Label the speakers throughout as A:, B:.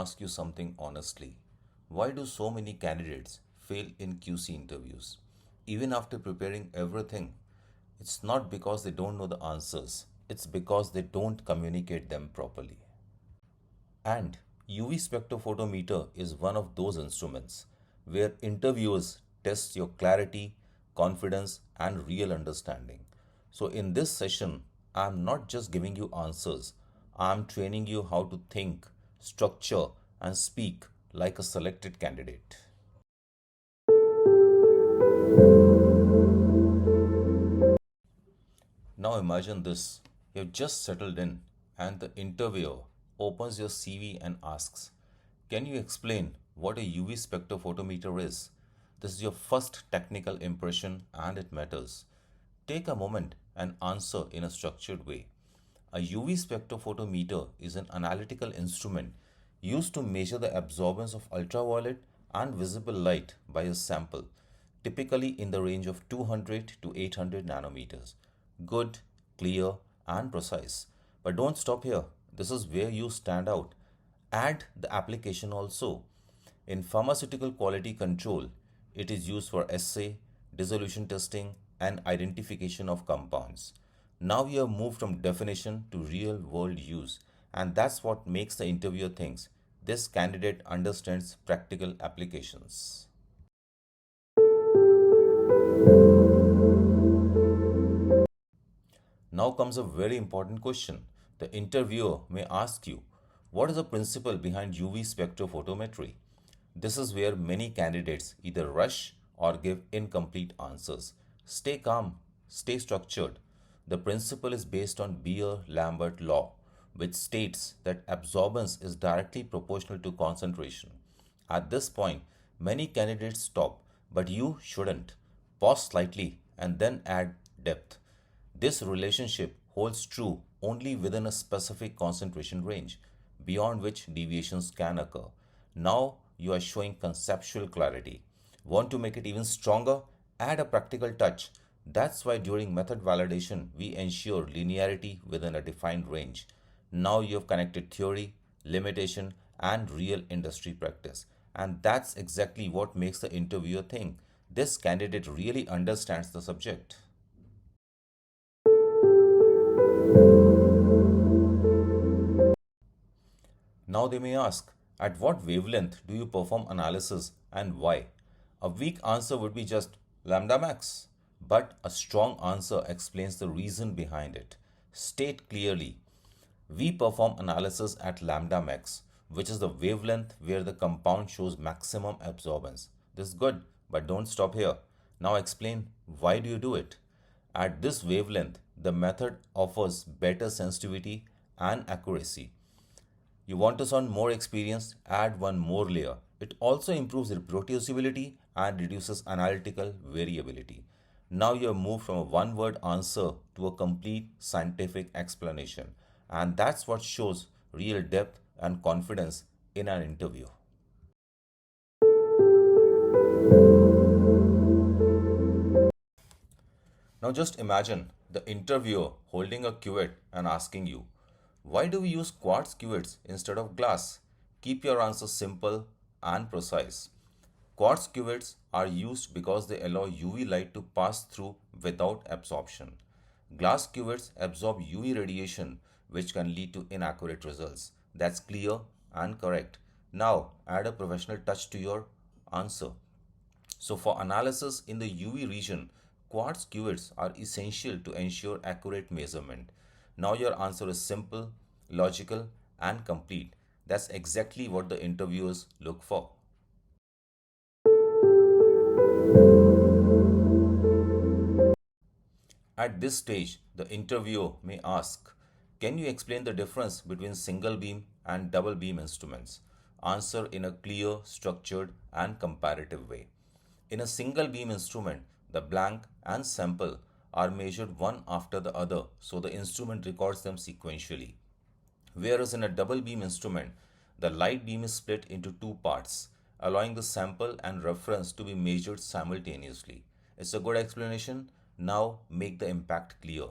A: ask you something honestly. Why do so many candidates fail in QC interviews? Even after preparing everything, it's not because they don't know the answers, it's because they don't communicate them properly. And UV spectrophotometer is one of those instruments where interviewers test your clarity, confidence, and real understanding. So, in this session, I'm not just giving you answers, I'm training you how to think, structure, and speak like a selected candidate. Now imagine this. You've just settled in, and the interviewer opens your CV and asks, can you explain what a UV spectrophotometer is? This is your first technical impression and it matters. Take a moment and answer in a structured way. A UV spectrophotometer is an analytical instrument used to measure the absorbance of ultraviolet and visible light by a sample, typically in the range of 200 to 800 nanometers. Good, clear, and precise. But don't stop here. This is where you stand out. Add the application also. In pharmaceutical quality control, it is used for assay, dissolution testing, and identification of compounds. Now you have moved from definition to real world use, and that's what makes the interviewer thinks this candidate understands practical applications. Now comes a very important question. The interviewer may ask you, what is the principle behind UV spectrophotometry? This is where many candidates either rush or give incomplete answers. Stay calm, stay structured. The principle is based on Beer-Lambert Law, which states that absorbance is directly proportional to concentration. At this point, many candidates stop, but you shouldn't. Pause slightly and then add depth. This relationship holds true only within a specific concentration range, beyond which deviations can occur. Now you are showing conceptual clarity. Want to make it even stronger? Add a practical touch. That's why during method validation, we ensure linearity within a defined range. Now you have connected theory, limitation, and real industry practice. And that's exactly what makes the interviewer think this candidate really understands the subject. Now they may ask, at what wavelength do you perform analysis and why? A weak answer would be just lambda max, but a strong answer explains the reason behind it. State clearly, we perform analysis at lambda max, which is the wavelength where the compound shows maximum absorbance. This is good, but don't stop here. Now explain why do you do it? At this wavelength, the method offers better sensitivity and accuracy. You want to sound more experienced? Add one more layer. It also improves reproducibility and reduces analytical variability. Now you have moved from a one word answer to a complete scientific explanation. And that's what shows real depth and confidence in an interview. Now just imagine the interviewer holding a cuvette and asking you, why do we use quartz cuvettes instead of glass? Keep your answer simple and precise. Quartz cuvettes are used because they allow UV light to pass through without absorption. Glass cuvettes absorb UV radiation, which can lead to inaccurate results. That's clear and correct. Now add a professional touch to your answer. So for analysis in the UV region, quartz cuvettes are essential to ensure accurate measurement. Now your answer is simple, logical, and complete. That's exactly what the interviewers look for. At this stage, the interviewer may ask, can you explain the difference between single beam and double beam instruments? Answer in a clear, structured, and comparative way. In a single beam instrument, the blank and sample are measured one after the other, so the instrument records them sequentially. Whereas in a double beam instrument, the light beam is split into two parts, allowing the sample and reference to be measured simultaneously. It's a good explanation. Now make the impact clear.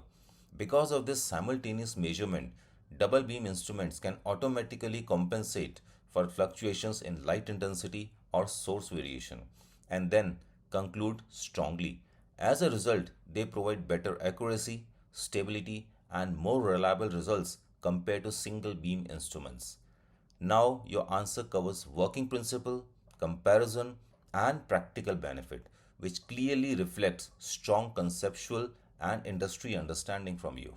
A: Because of this simultaneous measurement, double beam instruments can automatically compensate for fluctuations in light intensity or source variation, and then conclude strongly. As a result, they provide better accuracy, stability, and more reliable results compared to single beam instruments. Now, your answer covers working principle, comparison, and practical benefit, which clearly reflects strong conceptual and industry understanding from you.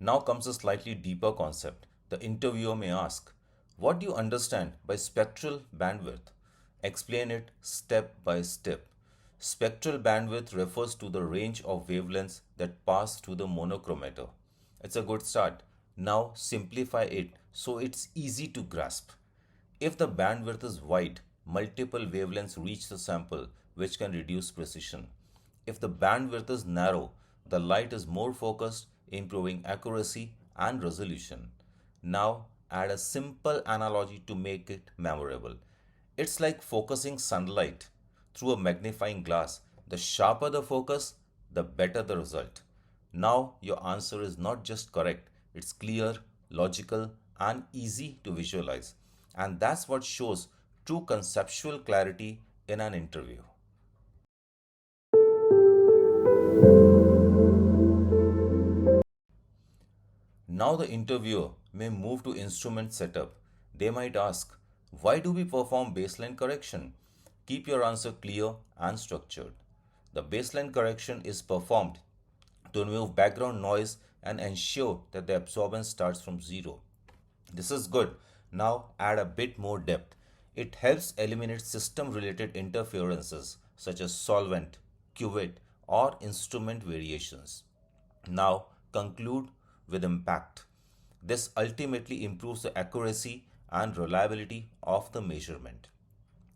A: Now comes a slightly deeper concept. The interviewer may ask, what do you understand by spectral bandwidth? Explain it step by step. Spectral bandwidth refers to the range of wavelengths that pass through the monochromator. It's a good start. Now simplify it so it's easy to grasp. If the bandwidth is wide, multiple wavelengths reach the sample, which can reduce precision. If the bandwidth is narrow, the light is more focused, improving accuracy and resolution. Now, add a simple analogy to make it memorable. It's like focusing sunlight through a magnifying glass. The sharper the focus, the better the result. Now, your answer is not just correct, it's clear, logical, and easy to visualize. And that's what shows true conceptual clarity in an interview. Now the interviewer may move to instrument setup. They might ask, why do we perform baseline correction? Keep your answer clear and structured. The baseline correction is performed to remove background noise and ensure that the absorbance starts from zero. This is good. Now add a bit more depth. It helps eliminate system related interferences such as solvent, cuvette, or instrument variations. Now conclude with impact. This ultimately improves the accuracy and reliability of the measurement.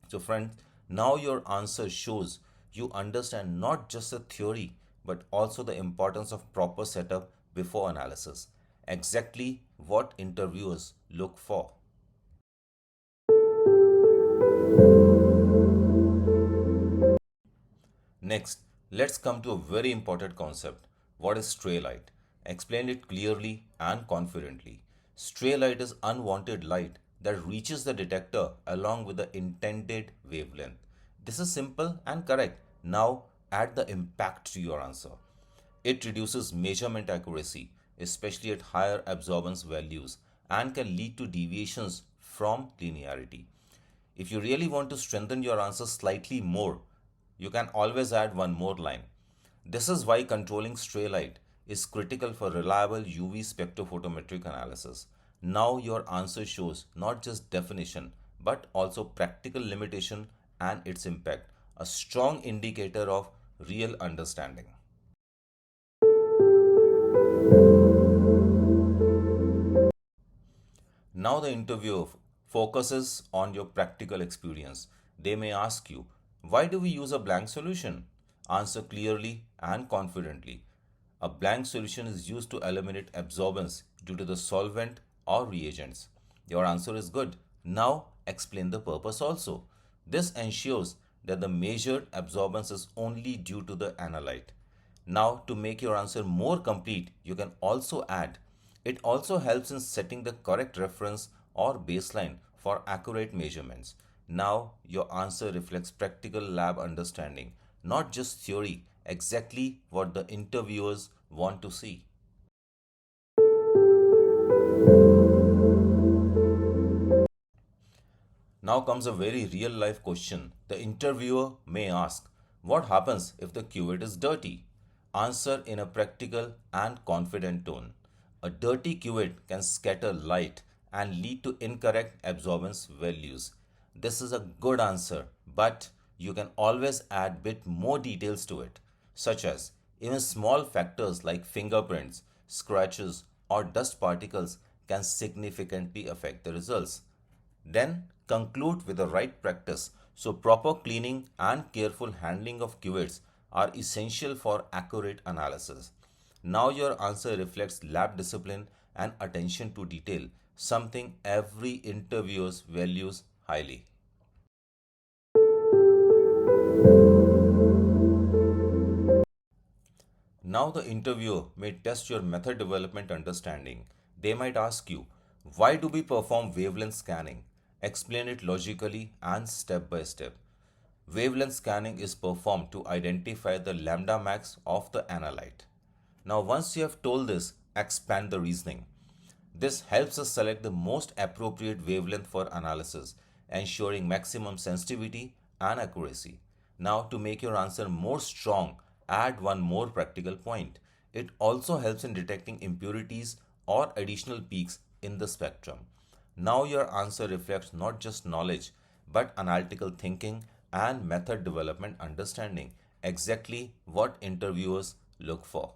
A: So, friends, now your answer shows you understand not just the theory but also the importance of proper setup before analysis. Exactly what interviewers look for. Next, let's come to a very important concept. What is stray light? Explain it clearly and confidently. Stray light is unwanted light that reaches the detector along with the intended wavelength. This is simple and correct. Now add the impact to your answer. It reduces measurement accuracy, especially at higher absorbance values, and can lead to deviations from linearity. If you really want to strengthen your answer slightly more, you can always add one more line. This is why controlling stray light is critical for reliable UV spectrophotometric analysis. Now your answer shows not just definition but also practical limitation and its impact, a strong indicator of real understanding. Now the interviewer focuses on your practical experience. They may ask you, why do we use a blank solution? Answer clearly and confidently. A blank solution is used to eliminate absorbance due to the solvent or reagents. Your answer is good. Now explain the purpose also. This ensures that the measured absorbance is only due to the analyte. Now to make your answer more complete, you can also add, it also helps in setting the correct reference or baseline for accurate measurements. Now your answer reflects practical lab understanding, not just theory, exactly what the interviewers want to see. Now comes a very real life question. The interviewer may ask, what happens if the cuvette is dirty? Answer in a practical and confident tone. A dirty cuvette can scatter light and lead to incorrect absorbance values. This is a good answer, but you can always add bit more details to it, such as even small factors like fingerprints, scratches, or dust particles can significantly affect the results. Then conclude with the right practice. So proper cleaning and careful handling of cuvettes are essential for accurate analysis. Now your answer reflects lab discipline and attention to detail, something every interviewer values highly. Now the interviewer may test your method development understanding. They might ask you, why do we perform wavelength scanning? Explain it logically and step by step. Wavelength scanning is performed to identify the lambda max of the analyte. Now once you have told this, expand the reasoning. This helps us select the most appropriate wavelength for analysis, ensuring maximum sensitivity and accuracy. Now, to make your answer more strong, add one more practical point. It also helps in detecting impurities or additional peaks in the spectrum. Now, your answer reflects not just knowledge, but analytical thinking and method development understanding, exactly what interviewers look for.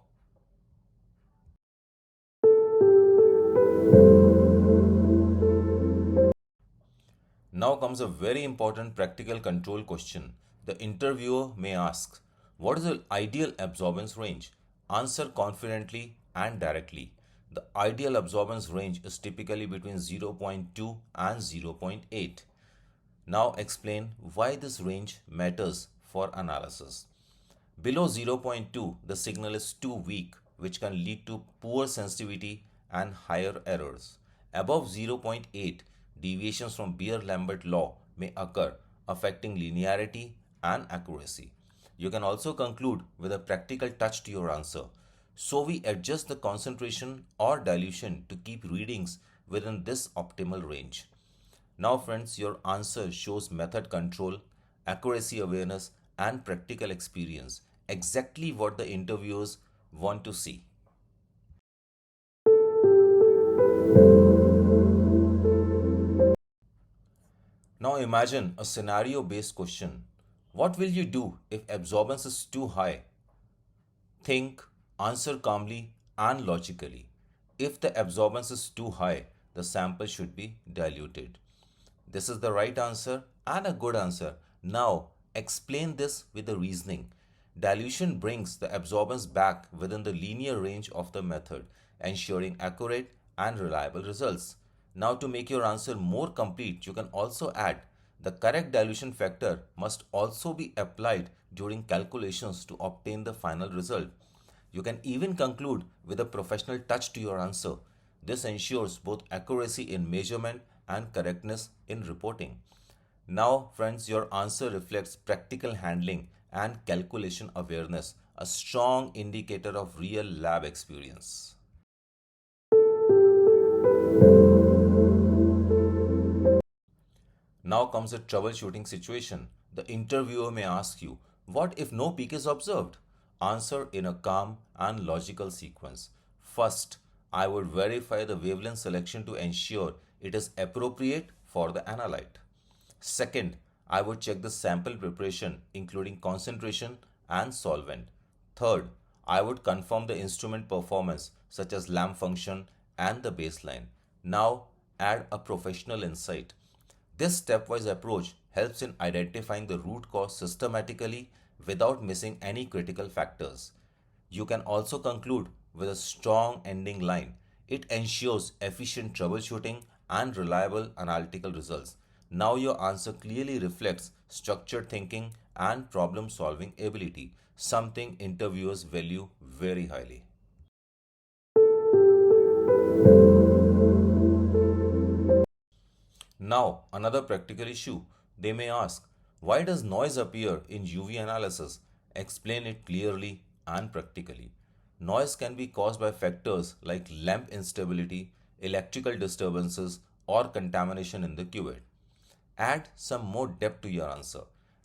A: Now comes a very important practical control question. The interviewer may ask, what is the ideal absorbance range? Answer confidently and directly. The ideal absorbance range is typically between 0.2 and 0.8. Now explain why this range matters for analysis. Below 0.2, the signal is too weak, which can lead to poor sensitivity and higher errors. Above 0.8, deviations from Beer-Lambert law may occur, affecting linearity and accuracy. You can also conclude with a practical touch to your answer. So we adjust the concentration or dilution to keep readings within this optimal range. Now friends, your answer shows method control, accuracy awareness and practical experience, exactly what the interviewers want to see. Now imagine a scenario based question. What will you do if absorbance is too high? Think, answer calmly and logically. If the absorbance is too high, the sample should be diluted. This is the right answer and a good answer. Now, explain this with the reasoning. Dilution brings the absorbance back within the linear range of the method, ensuring accurate and reliable results. Now, to make your answer more complete, you can also add the correct dilution factor must also be applied during calculations to obtain the final result. You can even conclude with a professional touch to your answer. This ensures both accuracy in measurement and correctness in reporting. Now, friends, your answer reflects practical handling and calculation awareness, a strong indicator of real lab experience. Now comes a troubleshooting situation. The interviewer may ask you, what if no peak is observed? Answer in a calm and logical sequence. First, I would verify the wavelength selection to ensure it is appropriate for the analyte. Second, I would check the sample preparation, including concentration and solvent. Third, I would confirm the instrument performance, such as lamp function and the baseline. Now, add a professional insight. This stepwise approach helps in identifying the root cause systematically without missing any critical factors. You can also conclude with a strong ending line. It ensures efficient troubleshooting and reliable analytical results. Now your answer clearly reflects structured thinking and problem solving ability, something interviewers value very highly. Now, another practical issue. They may ask, why does noise appear in UV analysis? Explain it clearly and practically. Noise can be caused by factors like lamp instability, electrical disturbances, or contamination in the cuvette. Add some more depth to your answer.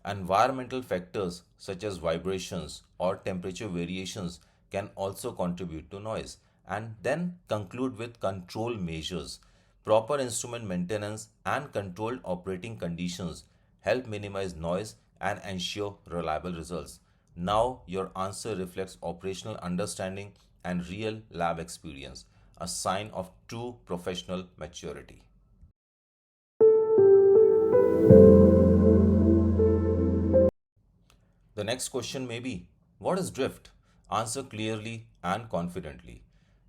A: Environmental factors such as vibrations or temperature variations can also contribute to noise. And then conclude with control measures. Proper instrument maintenance and controlled operating conditions help minimize noise and ensure reliable results. Now your answer reflects operational understanding and real lab experience, a sign of true professional maturity. The next question may be, what is drift? Answer clearly and confidently.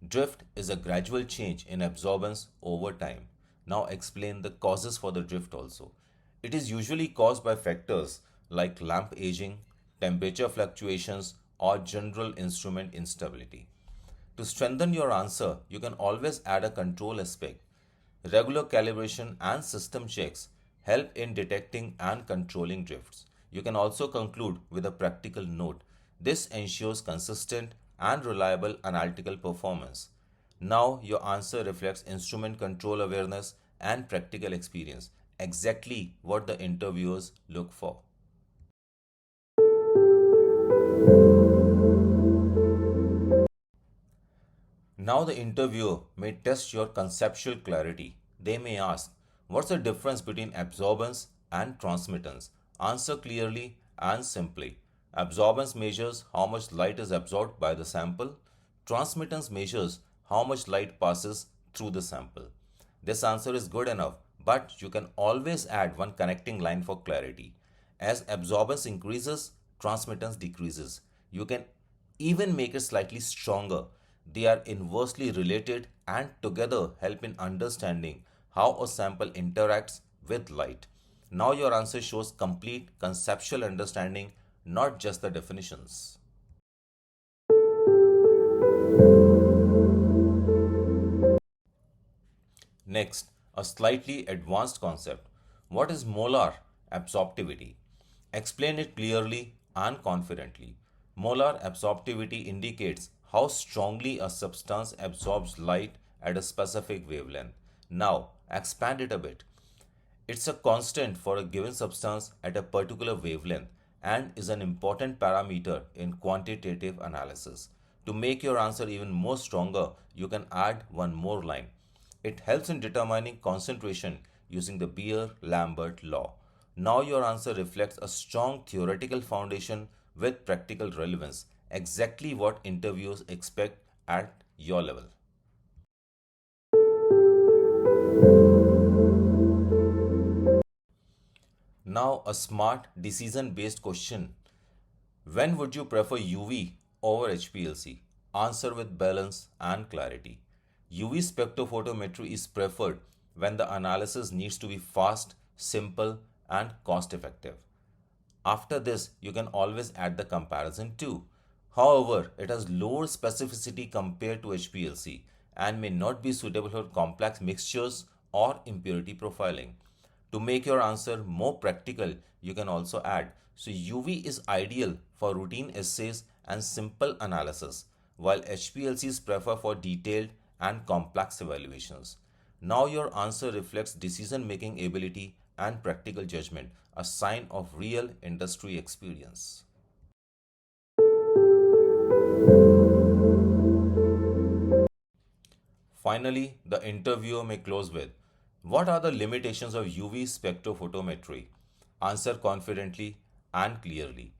A: Drift is a gradual change in absorbance over time. Now explain the causes for the drift also. It is usually caused by factors like lamp aging, temperature fluctuations, or general instrument instability. To strengthen your answer, you can always add a control aspect. Regular calibration and system checks help in detecting and controlling drifts. You can also conclude with a practical note. This ensures consistent and reliable analytical performance. Now, your answer reflects instrument control awareness and practical experience, exactly what the interviewers look for. Now the interviewer may test your conceptual clarity. They may ask, what's the difference between absorbance and transmittance? Answer clearly and simply. Absorbance measures how much light is absorbed by the sample. Transmittance measures how much light passes through the sample. This answer is good enough, but you can always add one connecting line for clarity. As absorbance increases, transmittance decreases. You can even make it slightly stronger. They are inversely related and together help in understanding how a sample interacts with light. Now your answer shows complete conceptual understanding, not just the definitions. Next, a slightly advanced concept. What is molar absorptivity? Explain it clearly and confidently. Molar absorptivity indicates how strongly a substance absorbs light at a specific wavelength. Now, expand it a bit. It's a constant for a given substance at a particular wavelength and is an important parameter in quantitative analysis. To make your answer even more stronger, you can add one more line. It helps in determining concentration using the Beer-Lambert law. Now your answer reflects a strong theoretical foundation with practical relevance, exactly what interviewers expect at your level. Now, a smart decision based question. When would you prefer UV over HPLC? Answer with balance and clarity. UV spectrophotometry is preferred when the analysis needs to be fast, simple, and cost effective. After this, you can always add the comparison too. However, it has lower specificity compared to HPLC and may not be suitable for complex mixtures or impurity profiling. To make your answer more practical, you can also add, so UV is ideal for routine assays and simple analysis, while HPLC is preferred for detailed and complex evaluations. Now your answer reflects decision-making ability and practical judgment, a sign of real industry experience. Finally, the interviewer may close with, what are the limitations of UV spectrophotometry? Answer confidently and clearly.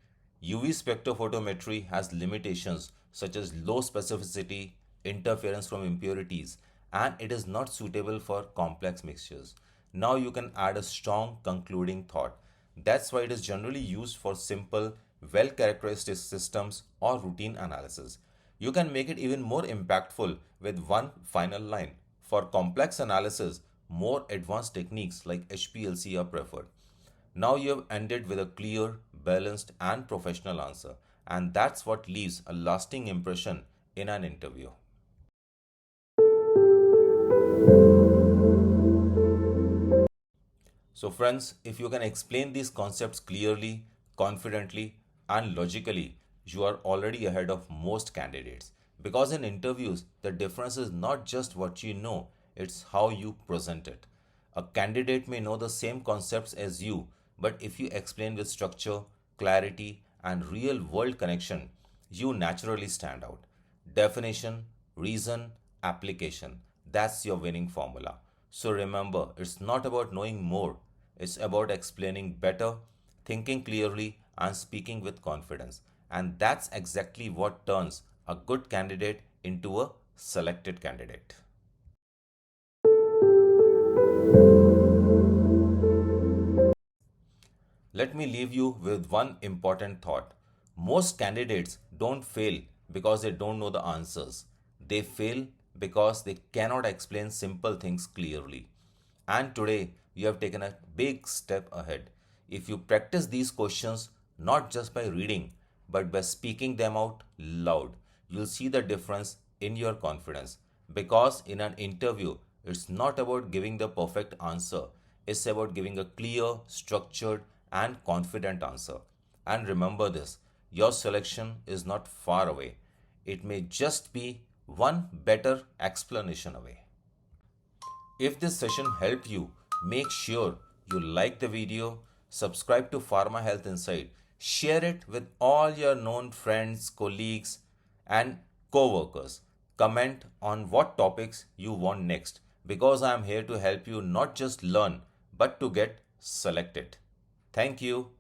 A: UV spectrophotometry has limitations such as low specificity, interference from impurities, and it is not suitable for complex mixtures. Now you can add a strong concluding thought. That's why it is generally used for simple, well characterized systems or routine analysis. You can make it even more impactful with one final line. For complex analysis, more advanced techniques like HPLC are preferred. Now you have ended with a clear, balanced, and professional answer, and that's what leaves a lasting impression in an interview. So, friends, if you can explain these concepts clearly, confidently, and logically, you are already ahead of most candidates. Because in interviews, the difference is not just what you know, it's how you present it. A candidate may know the same concepts as you, but if you explain with structure, clarity, and real world connection, you naturally stand out. Definition, reason, application. That's your winning formula. So remember, it's not about knowing more, it's about explaining better, thinking clearly, and speaking with confidence. And that's exactly what turns a good candidate into a selected candidate. Let me leave you with one important thought. Most candidates don't fail because they don't know the answers. They fail because they cannot explain simple things clearly. And today, you have taken a big step ahead. If you practice these questions not just by reading, but by speaking them out loud, you'll see the difference in your confidence. Because in an interview, it's not about giving the perfect answer, it's about giving a clear, structured, and confident answer. And remember this, your selection is not far away, it may just be one better explanation away. If this session helped you, make sure you like the video, subscribe to Pharma Health Insight, share it with all your known friends, colleagues, and co-workers. Comment on what topics you want next because I am here to help you not just learn but to get selected. Thank you.